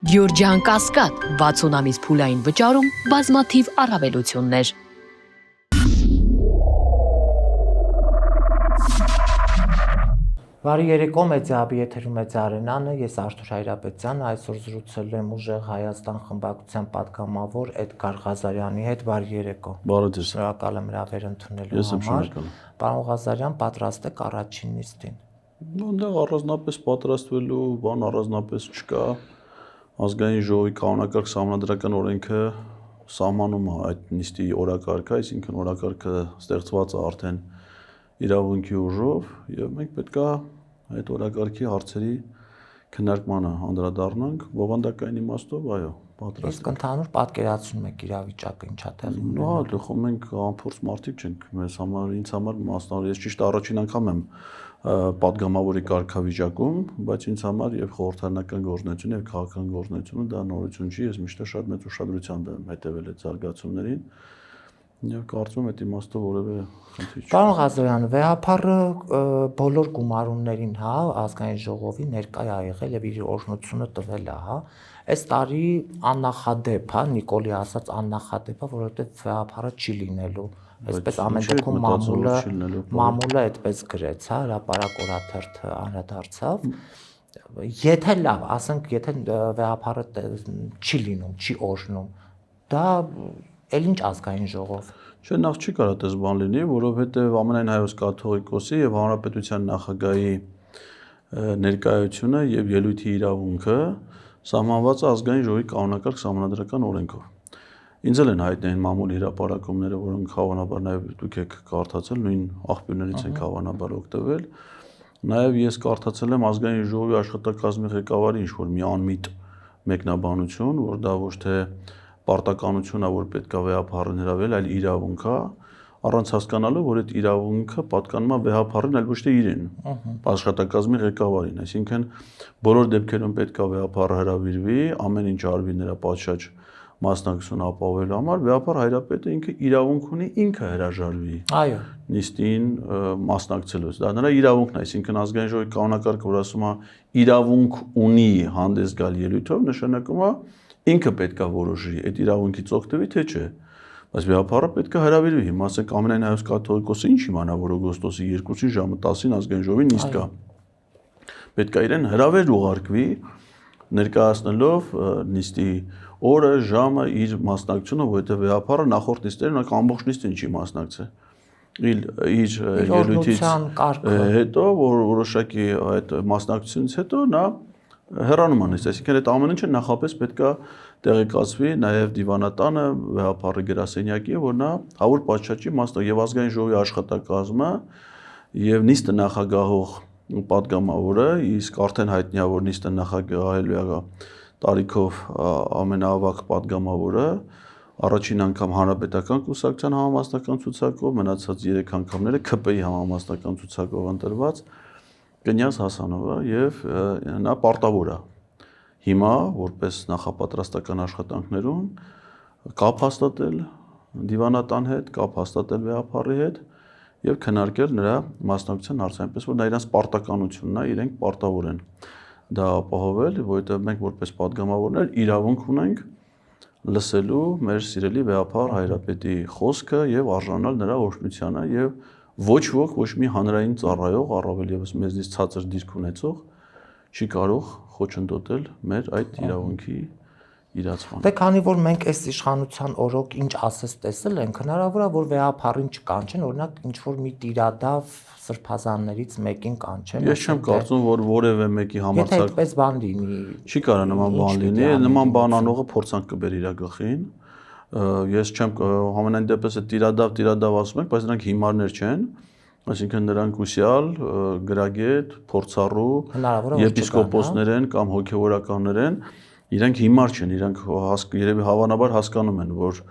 Գյուրջան Կասկադ 60 ամիս փուլային վճարում բազմաթիվ առավելություններ։ Բարի երեկո, Մեդիահաբի եթերում է Արենանը, ես Արթուր Հայրապետյանը, այսօր զրուցել եմ ուժեղ Հայաստան խմբակցության պատգամավոր Էդգար Ղազարյանի հետ, բարի երեկո։ Բարի ձեզ։ Շնորհակալ եմ հրավեր ընդունելու համար։ Պարոն Ղազարյան, պատրաստ եք առաջին նիստին։ Այնտեղ առանձնապես պատրաստվելու բան առանձնապես չկա։ Ազգային ժողովի կանոնակարգ սահմանադրական օրենքը սահմանում է այդ նիստի օրակարգը, այսինքն օրակարգը ստեղծված է արդեն իրավունքի ուժով եւ մենք պետք է այդ օրակարգի հարցերի քննարկմանը անդրադառնանք բովանդակային իմաստով, այո, պատրաստ։ Իսկ ընդհանուր պատկերացնում եք իրավիճակը ինչա տեղի ունենա։ Հա, դե մենք անփորձ մարդիկ չենք, մեզ համար, ինձ համար մասնավոր ես ճիշտ առաջին անգամ եմ պատգամավորի կարգավիճակում, բայց ինձ համար եւ խորհրդարանական գործունեությունը եւ քաղաքական գործունեությունը դա նորություն չի, ես միշտ շատ մեծ ուշադրությամբ եմ հետեւել այդ զարգացումներին։ Եվ կարծում եմ այդ իմաստով որևէ խնդիր չի։ Պարոն Ղազարյան, վեհապարը բոլոր գումարումներին, հա, ազգային ժողովի ներկայ ա եղել եւ իր օրհնությունը տվել է, հա։ Այս տարի աննախադեպ, հա, Նիկոլի ասած աննախադեպ է, որովհետեւ վեհապարը չի լինելու։ Այսպես ամեն դեպքում մամուլը այդպես գրեց, հա, հրապարակ օրաթերթը անդրադարձավ։ Եթե լավ, ասենք, եթե վեհապարը չի լինում, չի օրհնում, դա էլ ինչ ազգային ժողով։ Չէ, նախ չի կարող այդպես բան լինի, որովհետև ամենայն հայոց կաթողիկոսի եւ հանրապետության նախագահի ներկայությունը եւ ելույթի իրավունքը սահմանված է ազգային ժողովի կանոնակարգ սահմանադրական օրենքով։ Ինձ էլ են հայտնի այն մամուլի հրապարակումները, որոնք հավանաբար նաեւ դուք եք կարդացել, նույն աղբյուրներից եք հավանաբար օգտվել։ Նաեւ ես կարդացել եմ ազգային ժողովի աշխատակազմի ղեկավարի ինչ-որ մի անմիտ մեկնաբանություն, որ դա ոչ թե պարտականություն է, որ պետք է վեհապարին հրավիրել, այլ իրավունք է, առանց հասկանալու, որ այդ իրավունքը պատկանում է վեհապարին, այլ ոչ թե իրեն, աշխատակազմի ղեկավարին, այսինքն բոլոր դեպքերում պետք է վեհապարը հրավիրվի, ամեն ինչ արվի նրա պատշաճ մասնակցություն ապահովելու համար, վեհապար Հայրապետը ինքը իրավունք ունի ինքը հրաժարվի։ Այո։ Նիստին մասնակցելուց։ Դա նրա իրավունքն է, այսինքն ազգային ժողովի կանոնակարգը, որ ասում է իրավունք ունի հանդես գալ ելույթով, նշանակում է ինքը պետք է որոշի, այդ իրավունքից օգտվի թե չէ։ Բայց վեհապարը պետք է հրավիրվի։ Հիմա ասենք ամենայն հայոց կաթողիկոսը ինչ իմանա, որ օգոստոսի 2-ին ժամը 10-ին ազգային ժողովի նիստ կա։ Պետք է իրեն հրավեր ուղարկվի, ներկայացնելով նիստի օրը, ժամը, իր մասնակցությունը, որովհետև վեհապարը նախորդ նիստերին ամբողջ նիստին չի մասնակցել։ Իր ելույթից հետո, որ որոշակի այդ մասնակցությունից հետո նա հեռանում անից, այսինքն այդ ամեն ինչը նախապես պետք է տեղեկացվի նաև դիվանատանը, վեհապարի գրասենյակի, որ նա հավուր պատշաճի մասնակից եւ ազգային ժողովի աշխատակազմը եւ նիստը նախագահող պատգամավորը, իսկ արդեն հայտնի է, որ նիստը նախագահելու է տարիքով ամենաավագ պատգամավորը, առաջին անգամ հանրապետական կուսակցության համամասնական ցուցակով, մնացած 3 անգամները ՔՊ-ի համամասնական ցուցակով ընտրված Կնյազ Հասանովը եւ նա պարտավոր է հիմա որպես նախապատրաստական աշխատանքներում կապ հաստատել դիվանատան հետ, կապ հաստատել վեհապարի հետ եւ քննարկել նրա մասնակցության հարցը, այնպես որ դա իրանց պարտականությունն է, իրենք պարտավոր են դա ապահովել, որովհետեւ մենք որպես падգամավորներ իրավունք ունենք լսելու մեր սիրելի վեհապար Հայրապետի խոսքը եւ արժանալ նրա օրհնությանը եւ ոչ ոք, ոչ մի հանրային ծառայող, առավել եւս մեզնից ցածր դիրք ունեցող չի կարող խոչընդոտել մեր այդ իրավունքի իրացմանը։ Դե քանի որ մենք այս իշխանության օրոք ինչ ասես տեսել ենք, հնարավոր է որ վեհապարին չկանչեն, օրինակ ինչ որ մի տիրադավ սրբազաններից մեկին կանչեն։ Ես չեմ կարծում, որ որևէ մեկի համարձակ։ Եթե այդպես բան լինի, չի կարող նման բան լինի, նման բան անողը փորձանք կբերի իր գլխին։ Ես չեմ համենայն դեպս այդ տիրադավ ասում ենք, բայց նրանք հիմարներ չեն, այսինքն նրանք ուսյալ, գրագետ, փորձառու, եպիսկոպոսներ են կամ հոգևորականներ են, իրենք հիմար չեն, իրենք երևի հավանաբար հասկանում են, որ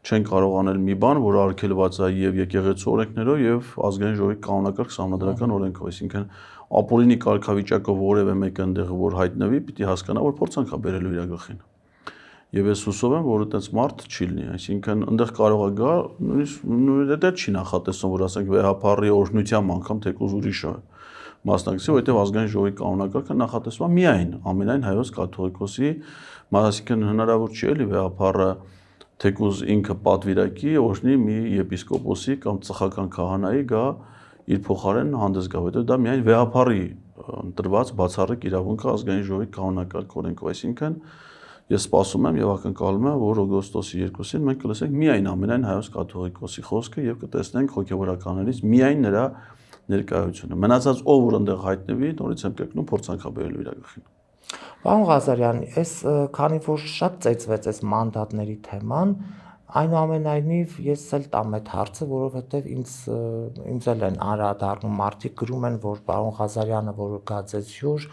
չեն կարող անել մի բան, որ արգելված է եւ եկեղեցու օրենքներով եւ ազգային ժողովի կանոնակարգ սահմանադրական օրենքով, այսինքն ապօրինի կարգավիճակով որևէ մեկը այնտեղ որ հայտնվի, պիտի հասկանա, որ փորձանք է բերելու իր գլխին։ Եվ ես հուսով եմ, որ այդպես մարդ չի լինի, այսինքն այնտեղ կարող է գա, նույնիսկ դա չի նախատեսում, որ ասենք վեհապարի օրհնությամբ անգամ թեկուզ ուրիշը մասնակցի, որովհետև ազգային ժողովի կանոնակարգը նախատեսվում է միայն ամենայն հայոց կաթողիկոսի, այսինքն հնարավոր չի էլի վեհապարը թեկուզ ինքը պատվիրակի օրհնի մի եպիսկոպոսի կամ ծխական քահանայի գա իր փոխարեն հանդես գա, որովհետև դա միայն վեհապարի տրված բացառիկ իրավունք է ազգային ժողովի կանոնակարգ օրենքով, այսինքն ես սպասում եմ եւ ակնկալում եմ, որ օգոստոսի 2-ին մենք կլսենք միայն ամենայն հայոց կաթողիկոսի խոսքը եւ կտեսնենք հոգեվորականներից միայն նրա ներկայությունը։ Մնացած ով որ այնտեղ հայտնվի, նորից եմ կրկնում փորձանքաբերելու իր գլխին։ Պարոն Ղազարյան, այս քանի որ շատ ծեծվեց այս մանդատների թեման, այնուամենայնիվ ես էլ տամ այդ հարցը, որովհետև ինձ էլ են անդրադառնում մարդիկ գրում են, որ պարոն Ղազարյանը, որ գա ձեզ հյուր,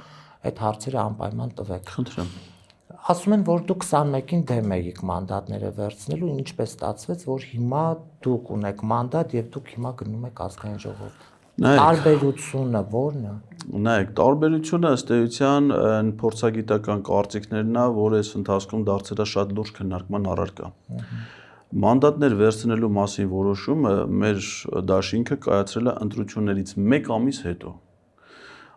այդ հարցերը անպայման տվեք։ Խնդրեմ։ Ասում են, որ դուք 21-ին դեմ եք մանդատները վերցնելու, ինչպես ստացվեց, որ հիմա դուք ունեք մանդատ եւ դուք հիմա գնում եք ազգային ժողով։ Տարբերությունը ո՞րն է։ Նայեք, տարբերությունը ըստ էության այն փորձագիտական կարծիքներն է, որ այս ընթացքում դարձել է շատ լուրջ քննարկման առարկա։ Մանդատներ վերցնելու մասին որոշումը մեր դաշինքը կայացրել է ընտրություններից 1 ամիս հետո։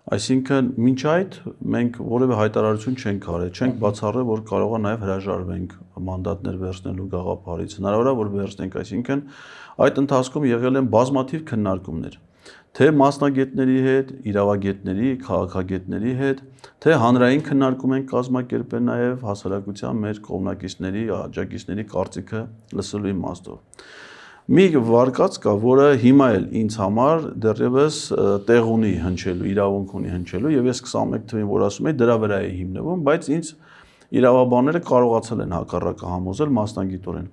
Այսինքն մինչ այդ մենք որևէ հայտարարություն չենք արել, չենք բացառել, որ կարող է նաև հրաժարվենք մանդատներ վերցնելու գաղափարից։ Հնարավոր է, որ վերցնենք, այսինքն այդ ընթացքում եղել են բազմաթիվ քննարկումներ, թե մասնագետների հետ, իրավագետների, քաղաքագետների հետ, թե հանրային քննարկում են կազմակերպել նաև հասարակության մեր կողմնակիցների, աջակիցների կարծիքը լսելու իմաստով։ Մի վարկած կա, որը հիմա էլ ինձ համար դեռևս տեղ ունի հնչելու, իրավունք ունի հնչելու, եւ ես 21 թվին որ ասում եմ, դրա վրա է հիմնվում, բայց ինձ իրավաբանները կարողացել են հակառակը համոզել մասնագիտորեն։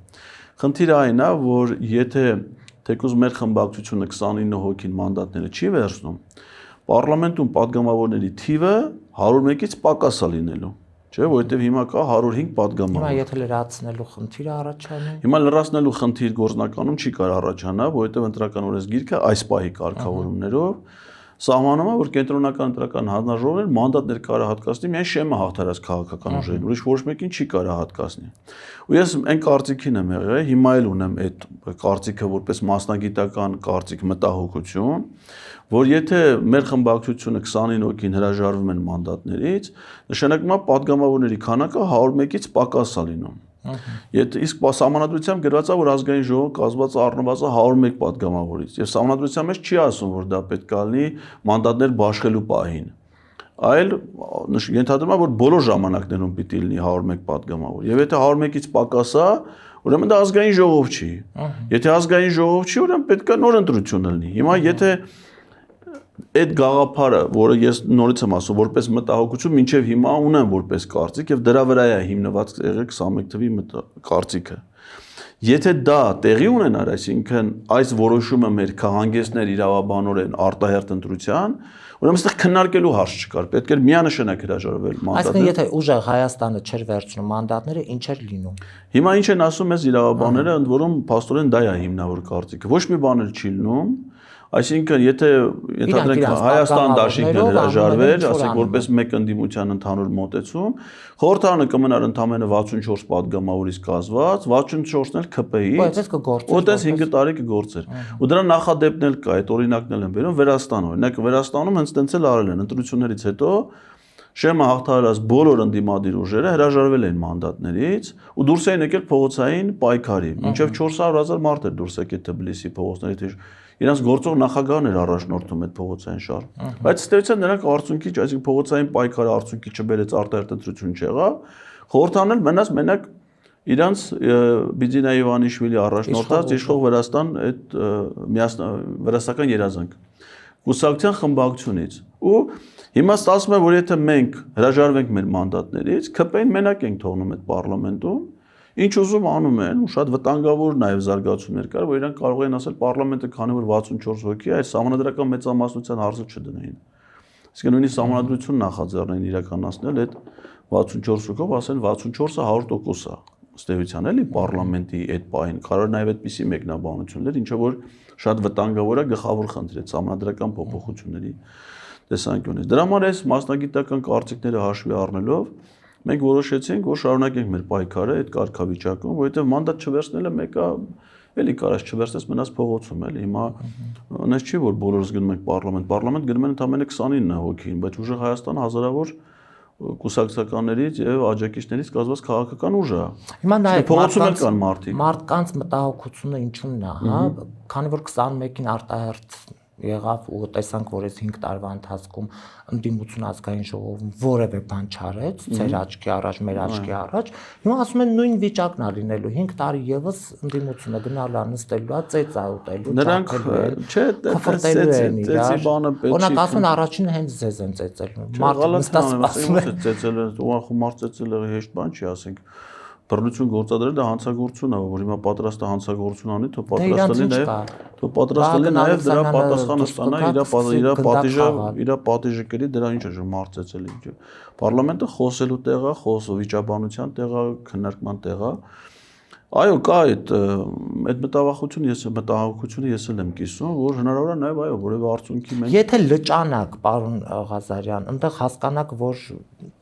Խնդիրը այն է, որ եթե թեկուզ մեր խմբակցությունը 29 հոգին մանդատները չի վերցնում, պարլամենտում падգամավորների թիվը 101-ից պակաս է լինելու, չէ, որովհետև հիմա կա 105 падգամավոր։ Հիմա եթե լրացնելու խնդիր առաջանում։ Հիմա լրացնելու խնդիր գործնականում չի կարող առաջանալ, որովհետև ընտրական օրենսգիրքը այս պահի կարգավորումներով սահմանում է, որ կենտրոնական ընտրական հանձնաժողովն մանդատներ կարող հատկացնի միայն շեմը հաղթարած քաղաքական ուժերին, ուրիշ ոչ մեկին չի կարող հատկացնի։ Ու ես այն կարծիքին եմ եղել, հիմա էլ ունեմ այդ կարծիքը որպես մասնագիտական կարծիք մտահոգություն, որ եթե մեր խմբակցությունը 29 հոգին հրաժարվում են մանդատներից, նշանակում է падգամավորների քանակը 101-ից պակաս է լինում։ Իսկ սահմանադրությամբ գրված է, որ ազգային ժողովը կազմված է առնվազն 101 падգամավորից, եւ սահմանադրության մեջ չի ասում, որ դա պետք է լինի մանդատներ բաշխելու պահին, այլ ենթադրում է, որ բոլոր ժամանակներում պիտի լինի 101 падգամավոր, եւ եթե 101-ից պակաս է, ուրեմն դա ազգային ժողով չի։ Եթե ազգային ժողով չի, ուրեմն պետք է նոր ընտրություն լինի։ Հիմա եթե այդ գաղափարը, որը ես նորից եմ ասում, որպես մտահոգություն մինչև հիմա ունեմ որպես կարծիք եւ դրա վրա է հիմնված եղել 21 թվի կարծիքը։ Եթե դա տեղի ունենար, այսինքն այս որոշումը մեր կհանգեցներ իրավաբանորեն արտահերթ ընտրության, ուրեմն այստեղ քննարկելու հարց չկար, պետք էր միանշանակ հրաժարվել մանդատները։ Այսինքն եթե ուժեղ Հայաստանը չէր վերցնում մանդատները, ինչ էր լինում։ Հիմա ինչ են ասում այս իրավաբանները, ընդ որում փաստորեն դա է հիմնավոր կարծիքը։ Ոչ մի բան էլ չի լինում։ Այսինքն եթե ենթադրենք Հայաստան դաշինքն հրաժարվեր, ասենք որպես մեկ ընդդիմության ընդհանուր մոտեցում, խորհրդարանը կմնար ընդամենը 64 падգամավորից կազմված, 64-ն էլ ՔՊ-ից, որտես 5 տարի կգործեր։ Ու դրա նախադեպն էլ կա, այդ օրինակն էլ են բերում Վերաստանում։ Օրինակ Վերաստանում հենց տենց էլ արել են ընտրություններից հետո շեմը հաղթարած բոլոր ընդդիմադիր ուժերը հրաժարվել են մանդատներից ու դուրս էին եկել փողոցային պայքարի։ Մինչև 400,000 մարդ էր դուրս եկել Թբիլիսի փողոցներից։ Իրանց գործող նախագահն էր առաջնորդում այդ փողոցային շարժը։ Բայց ստեցան նրանք արդյունքի, այսինքն փողոցային պայքարը արդյունքի չբերեց, արտահերթ ընտրություն չեղավ։ Խորհրդանն էլ մնաց մենակ իրանց Բիձինա Իվանիշվիլի առաջնորդած իշխող Վրաստան այդ վրաստական երազանք կուսակցության խմբակցությունից։ Ու հիմա ստացվում է, որ եթե մենք հրաժարվենք մեր մանդատներից, ՔՊ-ին մենակ ենք թողնում այդ պարլամենտում, ինչ ուզում անում են, ու շատ վտանգավոր նաև զարգացումներ կար, որ իրանք կարող են ասել պարլամենտը քանի որ 64 հոգի է, այդ սահմանադրական մեծամասնության հարցը չդնեին։ Իսկ նույնիսկ սահմանադրություն նախաձեռնեին իրականացնել այդ 64 հոգով, ասեն 64-ը 100% է ստեյության էլի պարլամենտի այդ պահին, կարող նաև այդպիսի մեկնաբանություններ, ինչը որ շատ վտանգավոր է գլխավոր խնդիր է սահմանադրական փոփոխությունների տեսանկյունից։ Դրա համար այս մասնագիտական կարծիքները հաշվի առնելով մենք որոշեցինք, որ շարունակենք մեր պայքարը այդ կարգավիճակում, որովհետև մանդատ չվերցնելը մեկը էլի կարաս չվերցես մնաց փողոցում էլի հիմա այնպես չի որ բոլորս գնում ենք պարլամենտ գնում են ընդամենը 29 հոգին, բայց ուժը Հայաստանը հազարավոր կուսակցականներից եւ աջակիցներից կազմված քաղաքական ուժ է։ Հիմա նայեք փողոցում էլ կան մարդիկ։ Մարդկանց մտահոգությունը ինչու՞մն է, հա, քանի որ 21-ին արտահերթ եղավ ու տեսանք, որ այս 5 տարվա ընթացքում ընդդիմություն ազգային ժողովում որևէ բան չարեց, ձեր աչքի առաջ, մեր աչքի առաջ, հիմա ասում են նույն վիճակն է լինելու, 5 տարի եւս ընդդիմությունը գնալու է, նստելու է, ծեծա ուտելու, օրինակ ասում են առաջին հենց ձեզ են ծեծելու, մարդը նստած ասում է ծեծել, ուրախ ծեծելը հեշտ բան չի, ասենք բռնություն գործադրել դա հանցագործություն է, որ հիմա պատրաստ է հանցագործություն անի, թող պատրաստ լինի նաև դրա պատասխանը ստանա, իր պատիժը կրի, դրա ինչ է մարծեցել ինչ։ Պարլամենտը խոսելու տեղ է, վիճաբանության տեղ է, քննարկման տեղ է։ Այո, կա այդ մտահոգությունը ես էլ եմ կիսում, որ հնարավոր է նաև այո, որևէ արդյունքի մենք Եթե լճանակ, պարոն Ղազարյան, այնտեղ հասկանաք, որ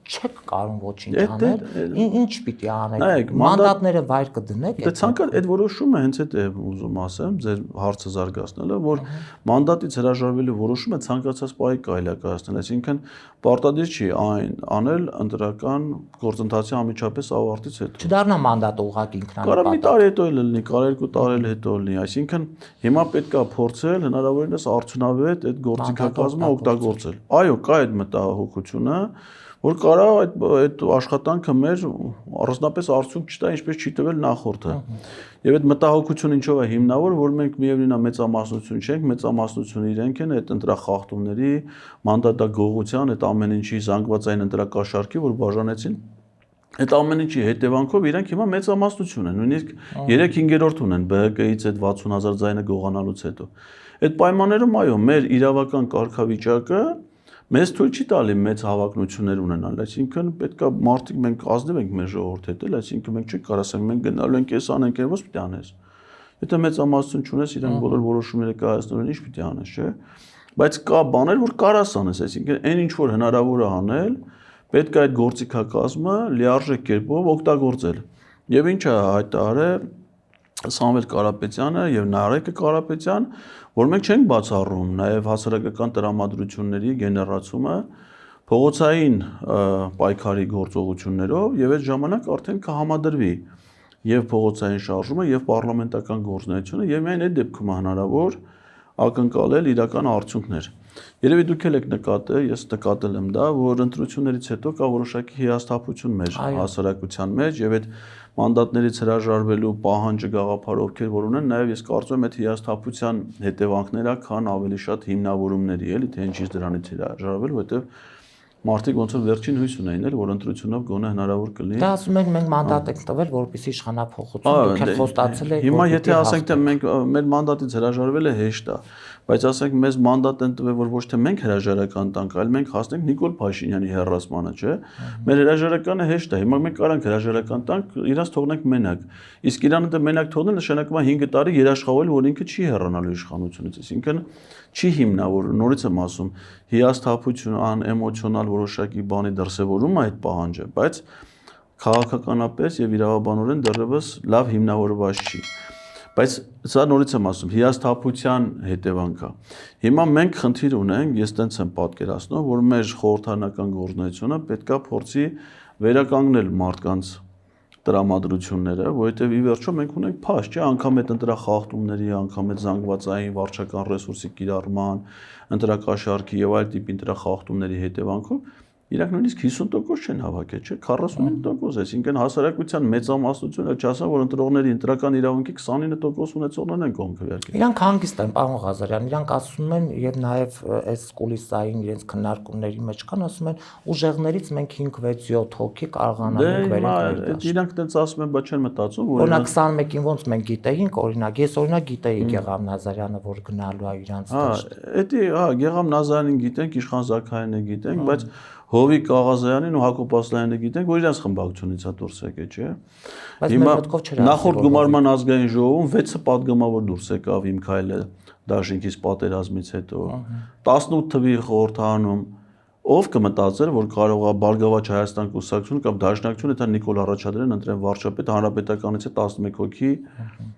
չեք կարող ոչինչ անել, ինչ պիտի անեք։ Մանդատները վայր կդնեք։ Դե ցանկալ այդ որոշումը հենց այդ է ուզում ասեմ, ձեր հարցը զարգացնելը, որ մանդատից հրաժարվելու որոշումը ցանկացած պահի կարելի է կայացնել, այսինքն պարտադիր չի այն անել ընտրական գործընթացի անմիջապես ավարտից հետո։ Չդառնա մանդատը ուղղակի ինքնանպատ։ Կարա մի տարի հետո էլ լինի, կարա 2 տարի հետո լինի, այսինքն հիմա պետք է փորձել հնարավորինս արդյունավետ այդ գործիքակազմը օգտագործել։ Այո, կա այդ մտահոգությունը, որ կարա այդ աշխատանքը մեր առանձնապես արդյունք չտա, ինչպես չի տվել նախորդը։ Եվ այդ մտահոգությունը ինչով է հիմնավոր, որ մենք միևնույն է մեծամասնություն չենք, մեծամասնությունը իրենք են այդ ընտրախախտումների, մանդատագողության, այդ ամեն ինչի զանգվածային ընտրակաշառքի, որ բաժանեցին այդ ամեն ինչի հետևանքով իրենք հիմա մեծամասնություն են, նույնիսկ 3/5 ունեն ԲՀԿ-ից այդ 60,000 ձայնը գողանալուց հետո։ Այդ պայմաններում այո, մեր իրավական կարգավիճակը մեզ թույլ չի տալի մեծ հավակնություններ ունենալ, այսինքն պետք է մարդիկ մենք ազնիվ ենք մեր ժողովրդի հետ, այսինքն մենք չենք կարող ասենք մենք գնալու ենք էս անենք, ո՞ս պիտի անես։ Եթե մեծամասնություն չունես, իրենք բոլոր որոշումները կայացնելու են, ինչ պիտի անես, չէ՞։ Բայց կա բաներ, որ կարաս անես, այսինքն այն ինչ որ հնարավոր է անել, պետք է այդ գործիքակազմը լիարժեք կերպով օգտագործել։ Եվ ինչ է հայտարարել Սամվել Կարապետյանը եւ Նարեկը Կարապետյան, որ մենք չենք բացառում նաև հասարակական տրամադրությունների գեներացումը փողոցային պայքարի գործողություններով եւ այդ ժամանակ արդեն կհամադրվի եւ փողոցային շարժումը եւ պարլամենտական գործունեությունը եւ միայն այդ դեպքում է հնարավոր ակնկալել իրական արդյունքներ։ Երևի դուք եք նկատել, ես նկատել եմ դա, որ ընտրություններից հետո կա որոշակի հիասթափություն մեր հասարակության մեջ եւ այդ մանդատներից հրաժարվելու պահանջը գաղափարը ովքեր որ ունեն, նաև ես կարծում եմ այդ հիասթափության հետևանքները քան ավելի շատ հիմնավորումների, էլի թե ինչից դրանից հրաժարվել, որովհետեւ մարդիկ ոնց որ վերջին հույս ունեին էլ որ ընտրությունով գոնե հնարավոր կլինի։ Դա ասում ենք մենք մանդատ ենք տվել, որպեսզի իշխանափոխություն դուք եք խոստացել եք։ Հիմա եթե ասենք թե մենք մեր մանդատից հրաժարվելը հեշտ է, բայց ասենք մեզ մանդատ են տվել, որ ոչ թե մենք հրաժարական տանք, այլ մենք հասնենք Նիկոլ Փաշինյանի հեռացմանը, չէ՞։ Մեր հրաժարականը հեշտ է։ Հիմա մենք կարանք հրաժարական տանք, իրաց թողնենք մենակ։ Իսկ իրանը դե մենակ թողնել նշանակում է 5 տարի երաշխավորել, որ ինքը չի հեռանալու իշխանությունից, այսինքն չի հիմնավոր, նորից եմ ասում, հիասթափություն, անէմոցիոնալ որոշակի բանի դրսևորում է այդ պահանջը, բայց քաղաքականապես եւ իրավաբանորեն դեռևս լավ հիմնավորված չի։ Բայց սա նորից եմ ասում, հիասթափության հետևանք է։ Հիմա մենք խնդիր ունենք, ես տենց եմ պատկերացնում, որ մեր խորհրդարանական գործունեությունը պետքա փորձի վերականգնել մարդկանց տրամադրությունները, որովհետև ի վերջո մենք ունենք փաշ, չէ, անգամ այդ ընտրախախտումների, անգամ այդ զանգվածային վարչական ռեսուրսի կիրառման, ընտրակաշառքի եւ այլ տիպի ընտրախախտումների հետևանքով իրանք նույնիսկ 50% չեն հավաքել, չէ, 45%, այսինքն հասարակության մեծամասնությունը չասեմ, որ ընտրողների ընտրական իրավունքի 29% ունեցողներն են կողմ քվեարկել։ Իրանք հանգիստ են, պարոն Ղազարյան, իրանք ասում են եւ նաեւ այս կուլիսային իրենց քննարկումների մեջ կան, ասում են ուժեղներից մենք 5-6-7 հոգի կարողանանք վերել։ Իրանք տենց ասում են, բայց չեն մտածում, որ օրինակ 21-ին ոնց մենք գիտեինք, օրինակ ես օրինակ գիտեի Գեգամ Նազարյանը, որ գնալու է իրանց դաշտ։ Գեգամ Նազարյանին գիտենք, Իշխան Զաքարյանին գիտենք, բայց Հովիկ Աղազյանին ու Հակոբ Ասլանյանին գիտենք, որ իրենց խմբակցությունից է դուրս եկել, չէ։ Հիմա նախորդ գումարման ազգային ժողովում 6 պատգամավոր դուրս եկավ Իմ Քայլը դաշինքից պատերազմից հետո 18 թվի խորհրդարանում ով կմտածեր, որ կարող է Բարգավաճ Հայաստան կուսակցությունը կամ Դաշնակցությունը, եթե Նիկոլ Առաջադրեն ընտրեն վարչապետ, հանրապետականից է 11 հոգի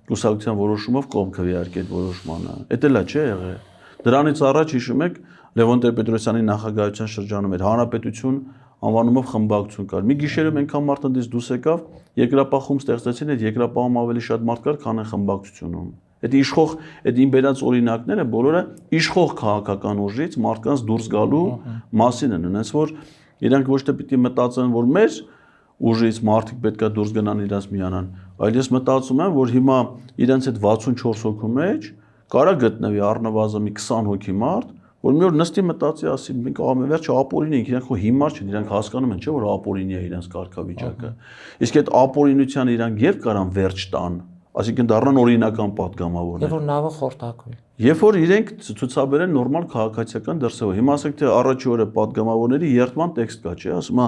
կուսակցության որոշումով կողմ քվեարկի այդ որոշմանը։ Էդ էլա չէ եղել։ Դրանից առաջ հիշում եք Լևոն Տեր-Պետրոսյանի նախագահության շրջանում էր հանրապետություն անվանումով խմբակցություն կար։ Մի գիշերում այնքան մարդ ընդից դուրս եկավ, երկրապահում ստեղծեցին, այդ երկրապահում ավելի շատ մարդ կար, քան այն խմբակցությունում։ Այդ իշխող, այդ իմբերած օրինակները բոլորը իշխող քաղաքական ուժից մարդկանց դուրս գալու մասին են, այնպես որ իրանք ոչ թե պիտի մտածեն, որ մեր ուժից մարդիկ պետքա դուրս գնան իրաց միանան, այլ ես մտածում եմ, որ հիմա իրենց այդ 64 հոգու մեջ կարա գտնվի առնվազն մի 20 հոգի մարդ, որ մի օր նստի մտածի, ասի մենք ամենվերջը ապօրինի ենք, իրանք հիմար չեն, իրանք հասկանում են, չէ՞ որ ապօրինի է իրանք կարգավիճակը։ Իսկ այդ ապօրինության իրանք երբ կարան վերջ տան, այսինքն դառնան օրինական падգամավորներ։ Եվ որ նավը խորտակվի։ Երբ որ իրենք ցուցաբերեն նորմալ քաղաքացիական դրսևորում։ Հիմա ասենք թե առաջի օրը падգամավորների երթման տեքստ կա, չէ՞, ասում է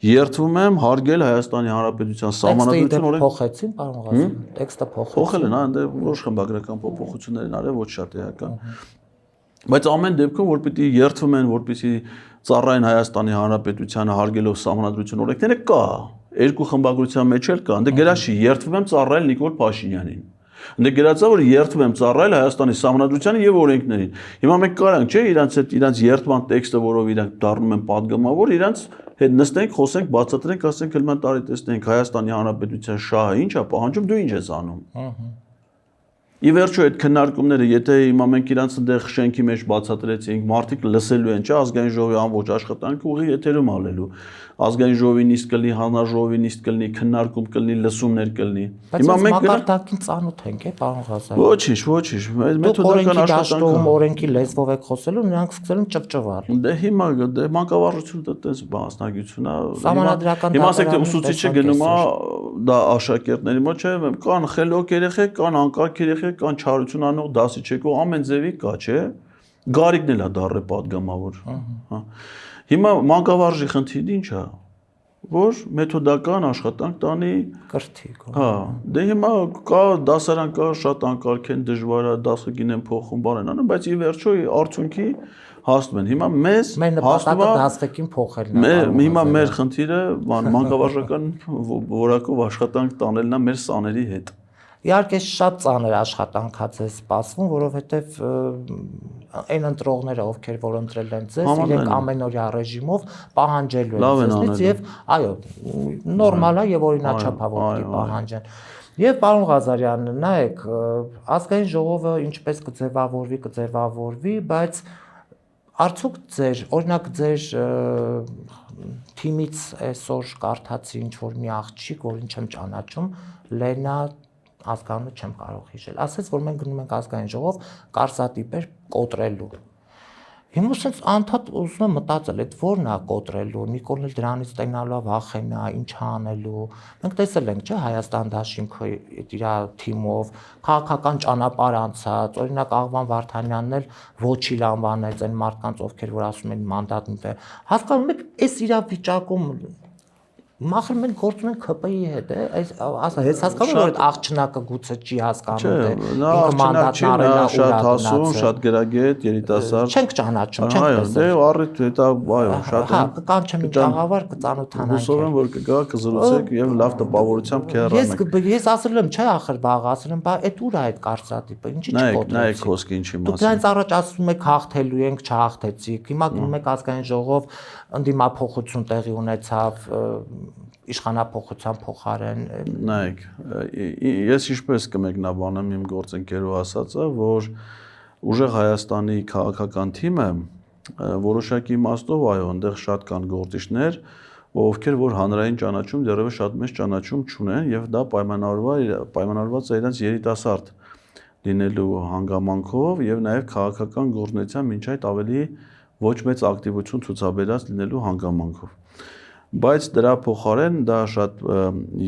երթվում եմ հարգել Հայաստանի Հանրապետության սահմանադրություն օրենք փոխեցին, պարոն Ղազարյան, տեքստը փոխել են, հա, այնտեղ որոշ խմբագրական փոփոխություններ են արել, ոչ շատ էական։ Բայց ամեն դեպքում որ պիտի երթվում են, որպեսզի ծառայեն Հայաստանի Հանրապետությանը հարգելով սահմանադրություն օրենքները կա։ Երկու խմբագրության մեջ էլ կա։ Այնտեղ գրած չի երթվում եմ ծառայել Նիկոլ Փաշինյանին։ Այնտեղ գրած է որ երթվում եմ ծառայել Հայաստանի սահմանադրությանը եւ օրենքներին։ Հիմա մենք կարանք, չէ, իրանց երթման տեքստը, որով իրանք դառնում են падգամավոր, իրանց հետ նստենք, խոսենք, բացատրենք, ասենք հենց տարի տեսնենք Հայաստանի Հանրապետության շահը ինչ է պահանջում, դու ինչ ես անում։ Ի վերջո այդ քննարկումները, եթե հիմա մենք իրանց այնտեղ շենքի մեջ բացատրեցինք, մարդիկ լսելու են, չէ, ազգային ժողովի ամբողջ աշխատանքը ուղի եթերում ալելու։ Ազգային ժողովի նիստ կլինի, հանրաժողովի նիստ կլինի, քննարկում կլինի, լսումներ կլինի։ Հիմա մենք մակարդակին ծանոթ ենք, է, պարոն Ղազարյան։ Ոչինչ, մեթոդական աշխատանքը։ Օրենքի լեզվով եք խոսելու, նրանք սկսել են ճվճվալ։ Դե հիմա մանկավարժությունը դες մասնագիտություն է։ Սահմանադրական Հիմա ասեք թե ուսուցիչը գնում է դա աշակերտների մոտ, չէ, կան խելոք երեխեք, կան անկարգ երեխեք, կան չարություն անող դասի չեկող ամեն ձևի կա, չէ։ Գարիկն էլ է դառը падգամավոր։ Հա։ Հիմա մանկավարժի խնդիրը ի՞նչ է, որ մեթոդական աշխատանք տանի կրթիկ։ Հա, դե հիմա կա դասարան կա, շատ անկարգ են, դժվար է, դասը գինեն փոխում, բան են անում, բայց ի վերջո արդյունքի հասնում են։ Հիմա մեզ հասնում է դասվեկին փոխելն է։ Հիմա մեր խնդիրը մանկավարժական որակով աշխատանք տանելն է մեր սաների հետ։ Իհարկե շատ ծանր աշխատանքած է սպասվում, որովհետև այն ընտրողները, ովքեր որ ընտրել են ձեզ, իրենք ամենօրյա ռեժիմով պահանջելու են ձեզնից եւ այո, նորմալ է եւ օրինաչափավոր պիտի պահանջեն։ Եվ պարոն Ղազարյան, նայեք, ազգային ժողովը ինչպես կձևավորվի, բայց արդյոք օրինակ ձեր թիմից այսօր կարդացի ինչ-որ մի աղջիկ, որին չեմ ճանաչում, Լենա ազգանունը չեմ կարող հիշել, ասեց, որ մենք գնում ենք ազգային ժողով կարծատիպեր կոտրելու։ Հիմա ասենց անդադ ուզում եմ մտածել, այդ ո՞րն է կոտրելու, Նիկոլն էլ դրանից տենալու է վախենա, ինչ անելու։ Մենք տեսել ենք, չէ, Հայաստան դաշինքը իր թիմով քաղաքական ճանապարհ անցած, օրինակ Աղվան Վարդանյանն էլ ոչիլ անվանեց այն մարդկանց, ովքեր որ ասում են մանդատ ունեն։ Հասկանում եք, այս իրավիճակում Մախր մենք գործում ենք ԿՊ-ի հետ, այս հենց հասկանում որ այդ աղջնակը գուցե չի հասկանում, թե ինքը մանդատն արել է շատ հասուն, շատ գրագետ, երիտասարդ։ Չենք ճանաչում, չենք տեսել։ Դե առիթ դա, այո, շատ է։ Հա, կանչեմ ինձ աղավար կծանոթանանք։ Հուսով եմ, որ կգա, կզրուցեք եւ լավ տպավորությամբ կհեռանանք։ Ես ասել եմ, չէ, ախր վաղ ասել եմ, բա այդ ուր է այդ կարծրատիպը, ինչի չկոտրեցիք։ Նայեք խոսքը ինչի մասին։ Դուք դրանից առաջ ասում եք հաղթելու ենք, չհաղթեցիք։ Հիմա գնում եք ազգային ժողով, ընդդիմափոխություն տեղի ունեցավ, իշխանափոխության փոխարեն։ Նայեք, ես ինչպես կմեկնաբանեմ իմ գործընկերու ասածը, որ ուժեղ Հայաստանի քաղաքական թիմը որոշակի իմաստով այո, այնտեղ շատ կան գործիչներ, ովքեր որ հանրային ճանաչում դեռևս շատ մեծ ճանաչում չունեն եւ դա պայմանավորված է իրենց երիտասարդ լինելու հանգամանքով եւ նաեւ քաղաքական գործունեության մինչ այդ ավելի ոչ մեծ ակտիվություն ցուցաբերած լինելու հանգամանքով։ Բայց դրա փոխարեն դա շատ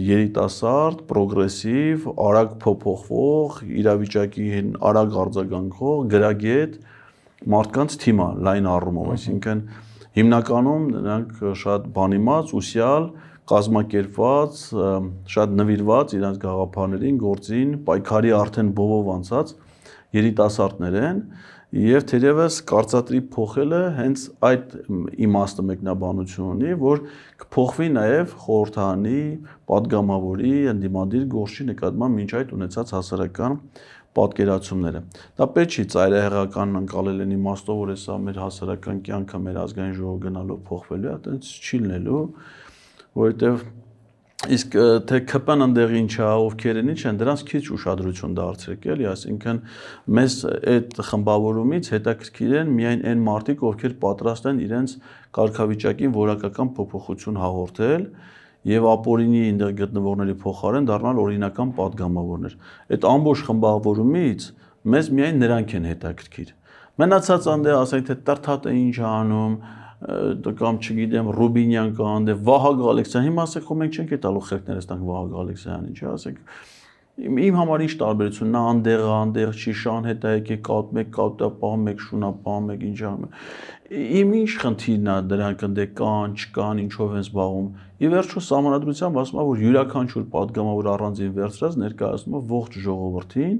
երիտասարդ, պրոգրեսիվ, արագ փոփոխվող, իրավիճակին արագ արձագանքող, գրագետ մարդկանց թիմ է լայն առումով, այսինքն հիմնականում նրանք շատ բանիմաց, ուսյալ, կազմակերպված, շատ նվիրված իրենց գաղափարներին, գործին, պայքարի արդեն բովով անցած երիտասարդներ են Եվ թերևս կարծատրի փոխելը հենց այդ իմաստը մեկնաբանություն ունի, որ կփոխվի նաև խորհրդանի падգամավորի ընդդիմադիր գործի նկատմամբ մինչ այդ ունեցած հասարակական պատկերացումները։ Դա պետք չի ծայրահեղական անցալել են իմաստով, որ հեսա մեր հասարակական կյանքը մեր ազգային ժողով գնալով փոխվելու է, այտենց չի լինելու, որովհետև իսկ թե ԿՊ-ն ընդեղ ինչ է, ովքեր են ինչ են, դրանց քիչ ուշադրություն դարձրեք, էլի, այսինքն մեզ այդ խմբավորումից հետաքրքիր են միայն այն մարդիկ, ովքեր պատրաստ են իրենց կարգավիճակին որակական փոփոխություն հաղորդել եւ ապօրինի այնտեղ գտնվողների փոխարեն դառնալ օրինական падգամավորներ։ Այդ ամբողջ խմբավորումից մեզ միայն նրանք են հետաքրքիր։ Մնացած անդե ասենք թե Տրթատը ինչ է անում, կամ չգիտեմ Ռուբինյան կա անդե Վահագ Ալեքսյան, հիմա ասենք խո մենք չենք տալու խելքներս տանք Վահագ Ալեքսյանին, չէ՞, ասենք իմ համար ինչ տարբերություն, նա անդեղ չի, շան հետ է եկե կաուտ մեկ կաուտա պահում, մեկ շունա պահում, մեկ ինչ անում։ Իմ ինչ խնդիրն է դրանք ընդե կան, չկան, ինչով են զբաղվում։ Ի վերջո սահմանադրությամբ ասում է, որ յուրաքանչյուր падգամավոր առանձին վերցրած ներկայացնում է ողջ ժողովրդին,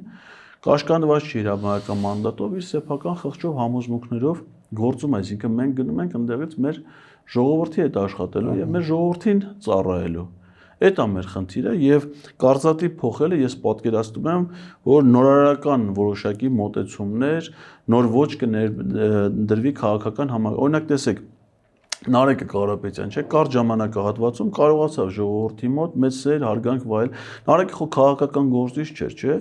կաշկանդված չի հրամայական մանդատով իր սեփական խղճով համոզմունքներով գործում, այսինքն մենք գնում ենք ընդեղից մեր ժողովրդի հետ աշխատելու եւ մեր ժողովրդին ծառայելու։ Այդ է մեր խնդիրը եւ կարծատի փոխելը ես պատկերացնում եմ, որ նորարարական որոշակի մոտեցումներ, նոր ոճ կներդրվի քաղաքական օրինակ տեսեք Նարեկը Կարապետյան, չէ, կարճ ժամանակահատվածում կարողացավ ժողովրդի մոտ մեծ սեր հարգանք վայել։ Նարեկը խո քաղաքական գործիչ չէր, չէ։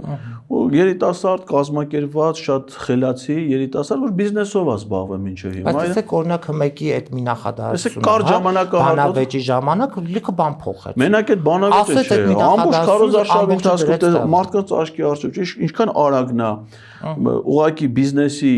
Ու երիտասարդ, կազմակերպված, շատ խելացի երիտասարդ, որ բիզնեսով է զբաղվում մինչև հիմա։ Բայց տեսեք օրինակը մեկի այդ մի նախադասությունը։ Կարճ ժամանակահատված բանավեճի ժամանակ լիքը բան փոխեց։ Մենակ այդ բանավեճը չէ, ամբողջ քարոզարշավի ընթացքում մարդկանց աչքի առջև ինչքան արագն է ուղղակի բիզնեսի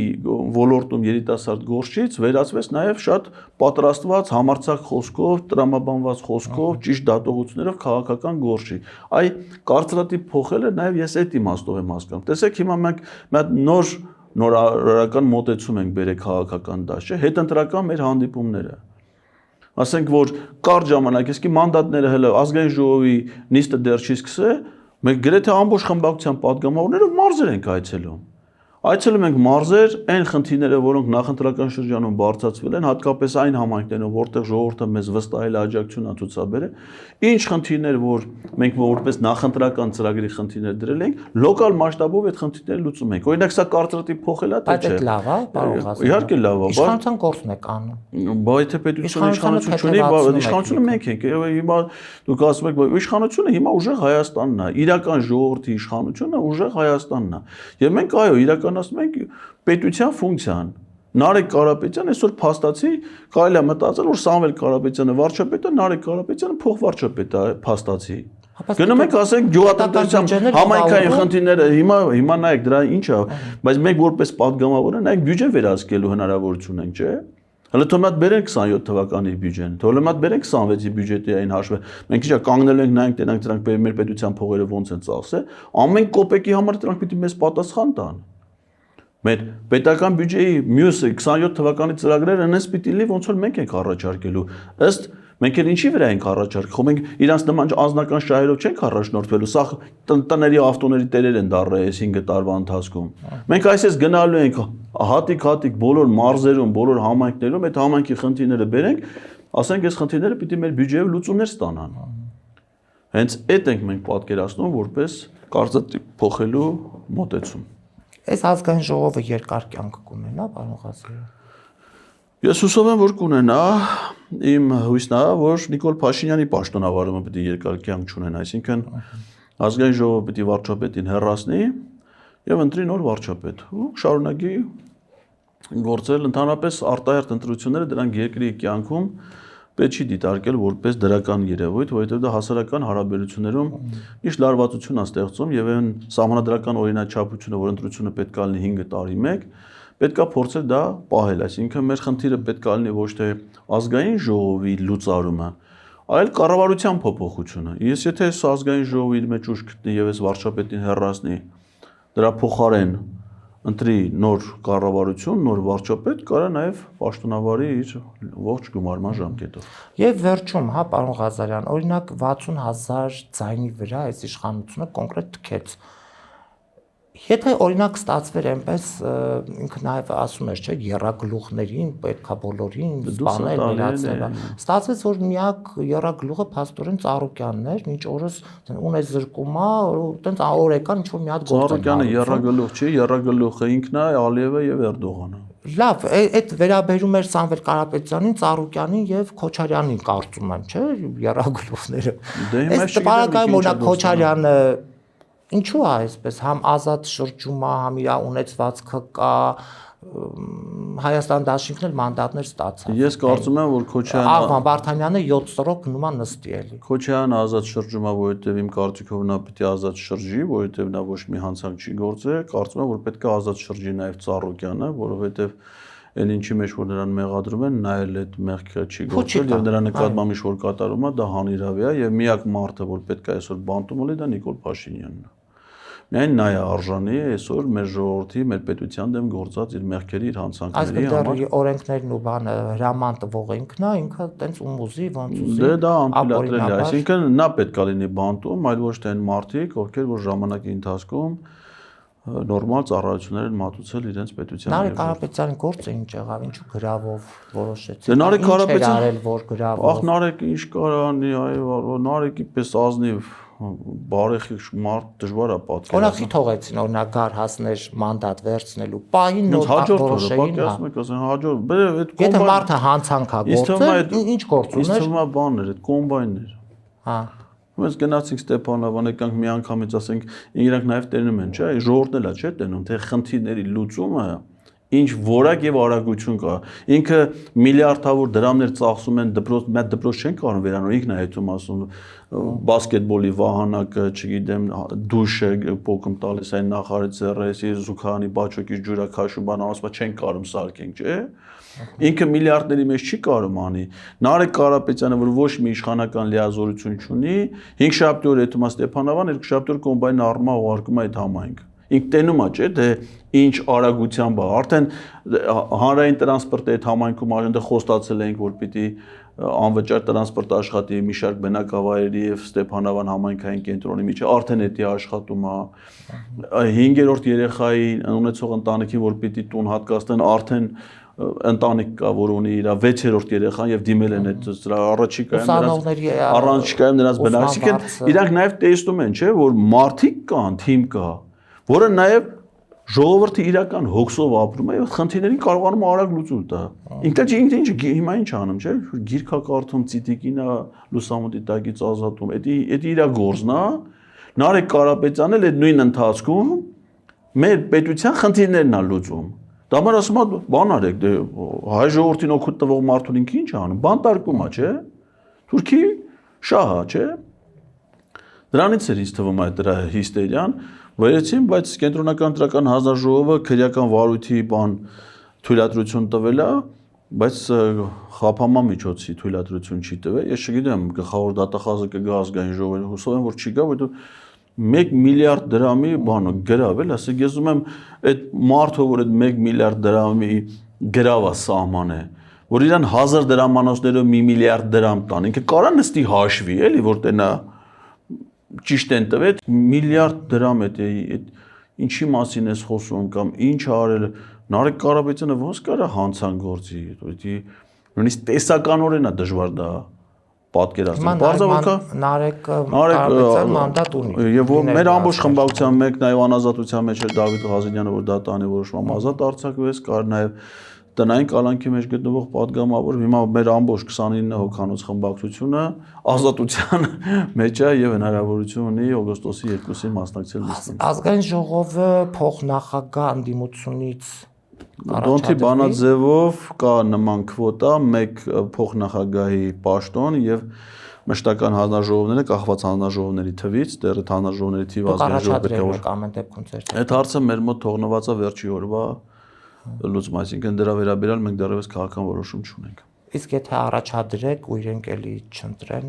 ոլորտում երիտասարդ գործիչ վերածվեց նաև շատ պատրաստված համարձակ խոսքով, տրամաբանված խոսքով, ճիշտ դատողություններով քաղաքական գործի։ Այ կարծրատիպ փոխելը նաև ես այդ իմաստով եմ հասկանում։ Տեսեք հիմա մենք մի նորարարական մոտեցում ենք բերել քաղաքական դաշտ, չէ՞, հետընտրական մեր հանդիպումները։ Ասենք որ կարճ ժամանակ, իսկ մանդատները հələ ազգային ժողովի նիստը դեռ չի սկսել, մենք գրեթե ամբողջ խմբակցության падգամավորներով մարզեր ենք այցելում։ Այցելում ենք մարզեր, այն խնդիրները, որոնք նախընտրական շրջանում բարձրացվել են, հատկապես այն համայնքներում, որտեղ ժողովուրդը մեզ վստահել աջակցություն է ցուցաբերել, ինչ խնդիրներ, որ մենք որպես նախընտրական ծրագրի խնդիրներ դրել ենք, լոկալ մասշտաբով այդ խնդիրները լուծում ենք։ Օրինակ սա կարծրատիպ փոխելա թե չէ։ Այդ լավ է, պարոն Ղազարյան։ Իհարկե լավ է, իշխանության գործն եք անում։ Բայց թե պետությունը իշխանություն չունի, իշխանությունը մենք ենք։ Հիմա դուք ասում եք, որ իշխանությունը հիմա ուժեղ Հայաստանն է, իրական ժողովրդի իշխանությունը ուժեղ Հայաստանն է։ Եվ մենք այո, իրական ասում ենք պետության ֆունկցիան Նարեկ Կարապետյան այսօր փաստացի կարելի է մտածել որ Սամվել Կարապետյանը վարչապետ է, Նարեկ Կարապետյանը փոխվարչապետ է փաստացի։ Գնում եք ասենք գյուղատնտեսության համայնքային խնդիրները հիմա նայեք դրա ինչ է, բայց մենք որպես падգամավոր նայեք բյուջե վերահսկելու հնարավորություն ենք, չէ՞։ Հələ թողնած բերենք 27 թվականի բյուջեն, թողնած բերենք 26-ի բյուջետի այն հաշվը։ Մենք ինչա կանգնել ենք նայենք տենանք դրանք մեր պետության փողերը ոնց են ծախսել, ամեն կոպեկի համար դրանք պիտի մեզ պատասխան տան։ Մեր պետական բյուջեի մյուսը 27 թվականի ծրագրերը այնպես պիտի լինի, ոնց որ մենք ենք առաջարկելու։ Ըստ մենք էլ ինչի վրա ենք առաջարկել։ Խո մենք իրանց նման անձնական շահերով չենք առաջնորդվելու։ Սա տների ավտոների տերեր են դառել այս 5 տարվա ընթացքում։ Մենք այսպես գնալու ենք հատիկ բոլոր մարզերում, բոլոր համայնքներում այդ համայնքի խնդիրները բերենք, ասենք այս խնդիրները պիտի մեր բյուջեով լուծումներ ստանան։ Հենց այդ ենք մենք պատկերացնում որպես կարծրատիպ փոխելու մոտեցում։ Այս ազգային ժողովը երկար կյանք կունենա, պարոն Ղազարյան։ Ես հուսով եմ, որ կունենա, իմ հույսն է, որ Նիկոլ Փաշինյանի պաշտոնավարումը պիտի երկար կյանք չունենա, այսինքն ազգային ժողովը պիտի վարչապետին հեռացնի եւ ընտրի նոր վարչապետ ու շարունակի գործել ընդհանրապես արտահերթ ընտրությունները դրանք երկրի կյանքում պետք չի դիտարկել որպես դրական երևույթ, որովհետև դա հասարակական հարաբերություններում միշտ լարվածություն է ստեղծում եւ այն սահմանադրական օրինաչափությունը, որ ընտրությունը պետք է լինի 5 տարի մեկ, պետք է փորձել դա պահել, այսինքն մեր խնդիրը պետք է լինի ոչ թե ազգային ժողովի լուծարումը, այլ կառավարության փոփոխությունը։ Ես եթե այս ազգային ժողովը իր մեջ ուժ գտնի եւ այս վարչապետին հեռացնի, դրա փոխարեն ընտրի նոր կառավարություն, նոր վարչապետ, կարա նաև պաշտոնավարի իր ողջ գումարման ժամկետով։ Եվ վերջում, հա, պարոն Ղազարյան, օրինակ 60,000 ձայնի վրա այս իշխանությունը կոնկրետ թքեց։ Եթե օրինակ ստացվեր այնպես ինքը նաև ասում էր, չէ, երրագլուխներին պետքա բոլորին սպանել, վերացնել։ Ստացվեց, որ միակ երրագլուխը փաստորեն Ծառուկյանն էր, մինչ օրս ունես զրկումա, այտենց օրեկան ինչ որ մի հատ գործ։ Ծառուկյանը երրագլուխ չի, երրագլուխը ինքն է, Ալիևը եւ Էրդողանը։ Լավ, այդ վերաբերում էր Սամվել Կարապետյանին, Ծառուկյանին եւ Քոչարյանին, կարծում եմ, չէ, երրագլուխները։ Այս տպարակայում օրինակ Քոչարյանը ինչու է այսպես, համ ազատ շրջում է, համ իր ունեցվածքը կա, Հայաստան դաշինքն էլ մանդատներ ստացավ։ Ես կարծում եմ, որ Քոչարյանը Աղվան Վարդանյանը 7 սրոկ նոմա նստի էլի։ Քոչարյանը ազատ շրջում է, որովհետև իմ կարծիքով նա պետք է ազատ շրջի, որովհետև նա ոչ մի հանցանք չի գործել, կարծում եմ, որ պետք է ազատ շրջի նաև Ծառուկյանը, որովհետև այն ինչի մեջ որ նրան մեղադրում են, նա էլ այդ մեղքը չի գործել եւ նրա նկատմամբ ինչ որ կատարում է, դա հանիրավի է եւ միակ մարդը, որ պետք է այսօր բանտում ունի, դա Նիկոլ Փաշինյանն է։ Միայն նա է արժանի այսօր մեր ժողովրդի, մեր պետության դեմ գործած իր մեղքերի, իր հանցանքների համար։ Այսինքն օրենքներն ու բանը հրաման տվող ինքնա, ինքը տենց ում ուզի, ոնց ուզի։ Դե դա անփիլատրելի է, այսինքն նա պետք է լինի բանտում, այլ ոչ թե այն մարդիկ, ովքեր որ ժամանակի ընթացքում նորմալ ծառայություններ են մատուցել իրենց պետության։ Նարեկ Կարապետյանի գործը ինչ եղավ, ինչու գրավով որոշեցին։ Դե Նարեկ Կարապետյանը արել, որ գրավով։ Ախ Նարեկը ինչ կարանի, այո, Նարեկի պես ազնիվ բարեխիղճ մարդ դժվար է պատկերացնել։ Օրինակ թողեցին, օրինակ գար հասներ մանդատ վերցնելու, պահին նոր որոշեին։ Եթե մարդը հանցանք է գործել, ինչ գործ ուներ։ Իսկ թվում է բաններ, այդ կոմբայններ։ Հա։ Մենք գնացինք Ստեփանավան, եկանք մի անգամից ասենք, իրանք նաև տենում են, չէ՞, ժողովուրդն էլ է, չէ՞, տենում, թե խնդիրների լուծումը ինչ որակ եւ արագություն կա։ Ինքը միլիարդավոր դրամներ ծախսում են դպրոց, մի դպրոց չեն կարող վերանալ, ինքն է հետում ասում բասկետբոլի վահանակը, չգիտեմ, դուշը փոքրում տալիս այն նախարարի զուգարանի բաճոկի ջուրա քաշում բան ասում չեն կարող սարքենք, չէ՞։ Ինքը միլիարդների մեջ չի կարող անի։ Նարեկ Կարապետյանը, որ ոչ մի իշխանական լիազորություն չունի, 5 շաբթի օր հետո Ստեփանավան, 2 շաբթի օր կոմբայն առնումա ուղարկում է այդ համայնք։ Ինք տենում է, չէ՞, թե ինչ արագությամբ է։ Արդեն հանրային տրանսպորտը այդ համայնքում այժմ խոստացել ենք, որ պիտի անվճար տրանսպորտ աշխատի մի շարք բնակավայրերի եւ Ստեփանավան համայնքային կենտրոնի միջեւ, արդեն դա աշխատում է։ 5-րդ երեխայի ունեցող ընտանիքին, որ պիտի տուն հատկացնեն, արդեն ընտանիք կա, որ ունի իր 6-րդ երեխան եւ դիմել են այդ դրա առաջիկայում նրանց բնակիչին, իրանք նաեւ տեսնում են, չէ, որ մարդիկ կան, թիմ կա, որը նաեւ ժողովուրդը իրական հոգսով ապրում է եւ խնդիրներին կարողանում արագ լուծում տա։ Ինքը ինչ հիմա ինչ անում, չէ՞, գիրքա կարդում, ցիտիկինա լուսամուտի տակից ազատում, դա իր գործն է։ Նարեկ Կարապետյանն էլ այդ նույն ընթացքում մեր պետության խնդիրներն է լուծում։ Դա մար ասում է, բան արեք, դե հայ ժողովրդին օգուտ տվող մարդուն ինքը ինչ անում, բանտարկում է, չէ՞։ Թուրքի շահը, չէ՞։ Դրանից էր ինձ թվում է դրա հիստերիան, վերեցին, բայց կենտրոնական ընտրական հանձնաժողովը քրեական վարույթի բան թույլատրություն տվել է, բայց խափանման միջոցի թույլատրություն չի տվել։ Ես չգիտեմ, գլխավոր դատախազը կգա ազգային ժողովի, հուսով եմ, որ չի գա, որովհետեւ 1 միլիարդ դրամի բանը գրավել, ասեք ես ուզում եմ այդ մարդը, որ այդ 1 միլիարդ դրամի գրավա սահման է, որ իրան 1000 դրամանոցներով 1 միլիարդ դրամ տան, ինքը կարա նստի հաշվի, էլի, որ տենա ճիշտ են տվել, միլիարդ դրամ է, ինչի մասին ես խոսում կամ ինչ արել, Նարեկ Կարապետյանը ոնց կարա հանցան գործի, նույնիսկ տեսականորեն է դժվար դա պատկերացնել։ Բարձրացա Նարեկ Կարապետյան մանդատ ունի։ Եվ որ մեր ամբողջ խմբակցության մեկ նաև անազատության մեջ էր Դավիթ Ղազարյանը, որ դա տանի որոշում ազատ արձակվեց, կար նաև տնային կալանքի մեջ գտնվող падգամավոր, հիմա մեր ամբողջ 29 հոգանոց խմբակցությունը ազատության մեջ է եւ հնարավորություն ունի օգոստոսի 2-ին մասնակցել լիստին։ Ազգային ժողովը փոխնախագահ անդիմությունից Դոնթի բանաձևով կա նման քվոտա, 1 փոխնախագահի պաշտոն եւ մշտական հանձնաժողովները կախված հանձնաժողովների թվից, դեռ հանձնաժողովների թիվը Այդ հարցը մեր մոտ թողնված է վերջի օրվա լուծում, այսինքն դրա վերաբերյալ մենք դեռևս քաղաքական որոշում չունենք։ Իսկ եթե առաջադրեք ու իրենք էլի չընտրեն,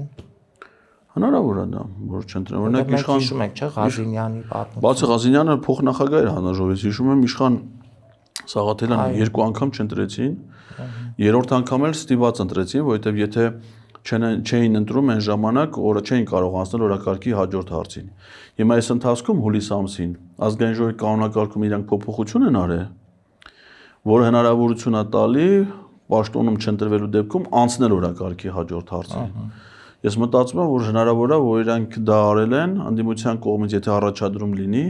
հնարավոր է դա, որ չընտրեն։ Օրինակ իշխան հիշում եք, չէ՞, Ղազինյանի պատմությունը։ Բացի Ղազինյանը փոխնախագահ էր հանձնաժողովից, հիշում եմ իշխան Սաղաթելյանը 2 անգամ չընտրեցին, 3-րդ անգամ էլ ստիպված ընտրեցին, որովհետև եթե չէին ընտրում այն ժամանակ, որը չէին կարող անցնել օրակարգի հաջորդ հարցին։ Հիմա այս ընթացքում հուլիս ամսին ազգային ժողովի կանոնակարգում իրանք փոփոխություն են արել, որը հնարավորություն է տալի պաշտոնում չընտրվելու դեպքում անցնել օրակարգի հաջորդ հարցին։ Ես մտածում եմ, որ հնարավոր է, որ իրանք դա արել են անդիմության կողմից, եթե առաջադրում լինի,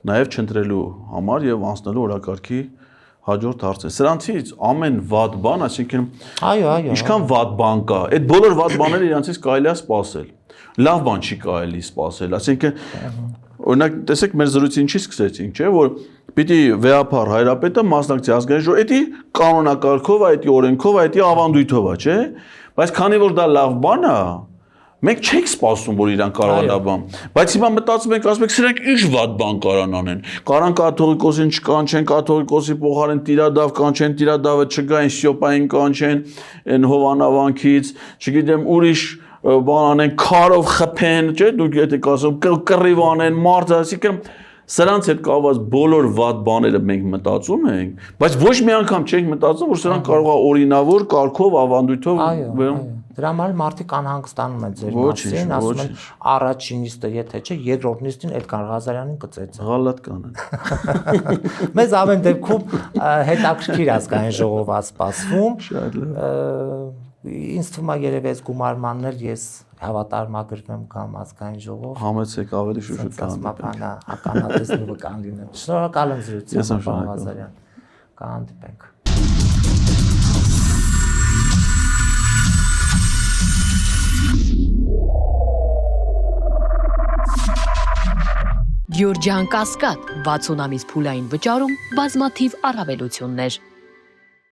նաև չընտրելու համար եւ անցնելու օրակարգի հաջորդ հարցը։ Սրանցից ամեն վատ բան, այսինքն այո, ինչքան վատ բան կա, այդ բոլոր վատ բաները իրանցից կարելի է սпасել։ Լավ բան չի կարելի սпасել, այսինքն օրինակ տեսեք մեր զրույցը ինչի սկսեցինք, չէ՞, որ պիտի վեհապար հայրապետը մասնակցի ազգային ժողովի, դա կանոնակարգով է, դա օրենքով է, դա ավանդույթով է, չէ՞։ Բայց քանի որ դա լավ բան է, մենք չենք սպասում, որ իրան կարողանա բան։ Բայց հիմա մտածում ենք, ասում ենք, սրանք ինչ վատ բան կարան անեն։ Կարան կաթողիկոսին չկանչեն, կաթողիկոսի փոխարեն տիրադավ կանչեն, տիրադավը չգա, այն սյոպային կանչեն, այն հովանավանքից, չգիտեմ, ուրիշ բան անեն, քարով խփեն, չէ՞, դուք եթե ասում կռիվ անեն, մարդ, այսինքն սրանց հետ կապված բոլոր վատ բաները մենք մտածում ենք, բայց ոչ մի անգամ չենք մտածում, որ սրանք կարող է օրինավոր կարգով, ավանդույթով Դրա համար մարդիկ անհանգստանում են ձեր մասին, ասում են առաջին նիստը եթե չէ, երկրորդ նիստին Էդգար Ղազարյանին կծեցը։ Ղալատ կանեն։ Մեզ ամեն դեպքում հետաքրքիր ազգային ժողով է սպասվում։ Ինձ թվում է երևի այս գումարմանն էլ ես հավատարմագրվեմ կամ ազգային ժողով։ Համեցեք ավելի շուշուտ կան։ Ականատեսնումը կան լինեմ։ Շնորհակալ եմ զրույցին, պարոն Ղազարյան։ Կհանդիպենք։ Գյուրջան Կասկադ 60 ամիս փուլային վճարում բազմաթիվ առավելություններ